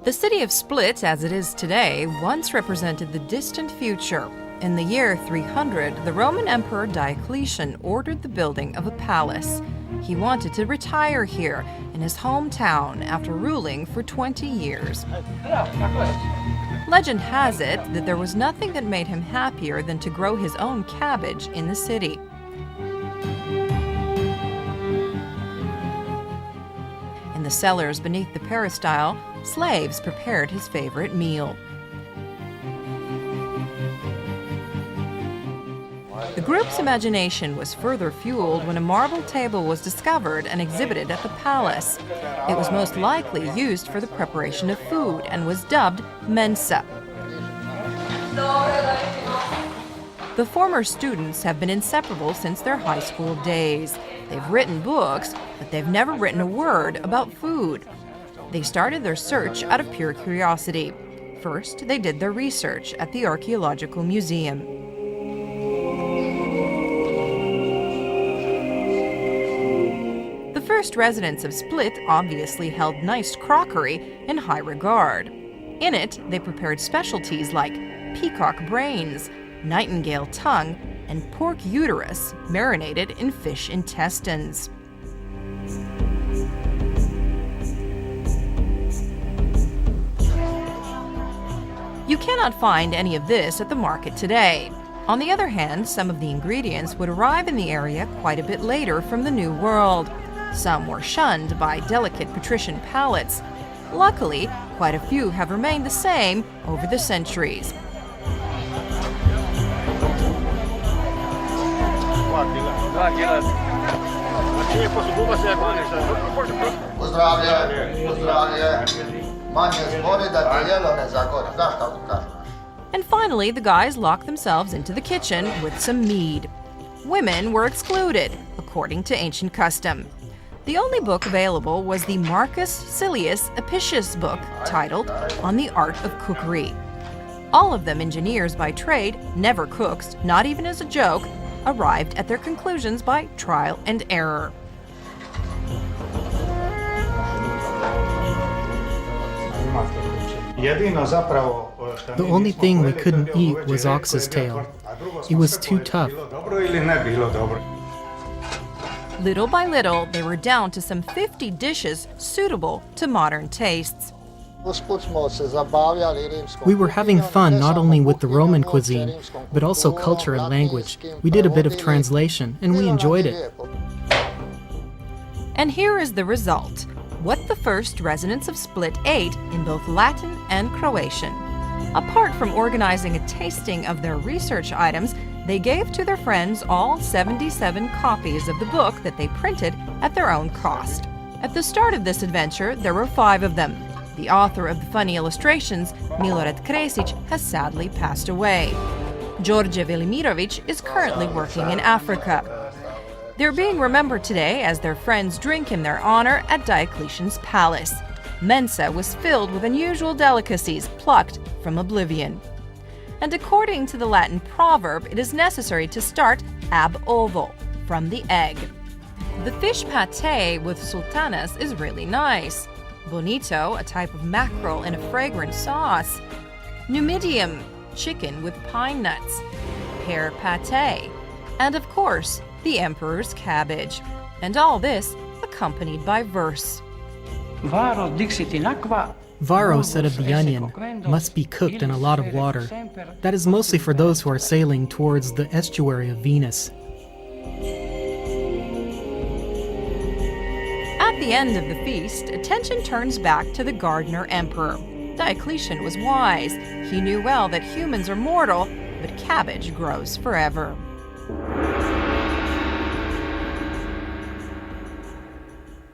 The city of Split, as it is today, once represented the distant future. In the year 300, the Roman Emperor Diocletian ordered the building of a palace. He wanted to retire here, in his hometown, after ruling for 20 years. Legend has it that there was nothing that made him happier than to grow his own cabbage in the city. In the cellars beneath the peristyle, slaves prepared his favorite meal. The group's imagination was further fueled when a marble table was discovered and exhibited at the palace. It was most likely used for the preparation of food and was dubbed mensa. The former students have been inseparable since their high school days. They've written books, but they've never written a word about food. They started their search out of pure curiosity. First, they did their research at the Archaeological Museum. The first residents of Split obviously held nice crockery in high regard. In it, they prepared specialties like peacock brains, nightingale tongue, and pork uterus marinated in fish intestines. You cannot find any of this at the market today. On the other hand, some of the ingredients would arrive in the area quite a bit later from the New World. Some were shunned by delicate patrician palates. Luckily, quite a few have remained the same over the centuries. And finally, the guys locked themselves into the kitchen with some mead. Women were excluded, according to ancient custom. The only book available was the Marcus Silius Apicius book, titled On the Art of Cookery. All of them engineers by trade, never cooks, not even as a joke, arrived at their conclusions by trial and error. The only thing we couldn't eat was ox's tail. It was too tough. Little by little, they were down to some 50 dishes suitable to modern tastes. We were having fun not only with the Roman cuisine, but also culture and language. We did a bit of translation, and we enjoyed it. And here is the result: what the first residents of Split ate in both Latin and Croatian. Apart from organizing a tasting of their research items, they gave to their friends all 77 copies of the book that they printed at their own cost. At the start of this adventure, there were 5 of them. The author of the funny illustrations, Milorad Kresic, has sadly passed away. Đorđe Velimirović is currently working in Africa. They're being remembered today as their friends drink in their honor at Diocletian's palace. Mensa was filled with unusual delicacies plucked from oblivion. And according to the Latin proverb, it is necessary to start ab ovo, from the egg. The fish pâté with sultanas is really nice. Bonito, a type of mackerel in a fragrant sauce. Numidium, chicken with pine nuts. Pear pâté. And of course, the emperor's cabbage. And all this accompanied by verse. Varro said of the onion, must be cooked in a lot of water. That is mostly for those who are sailing towards the estuary of Venus. At the end of the feast, attention turns back to the gardener emperor. Diocletian was wise. He knew well that humans are mortal, but cabbage grows forever.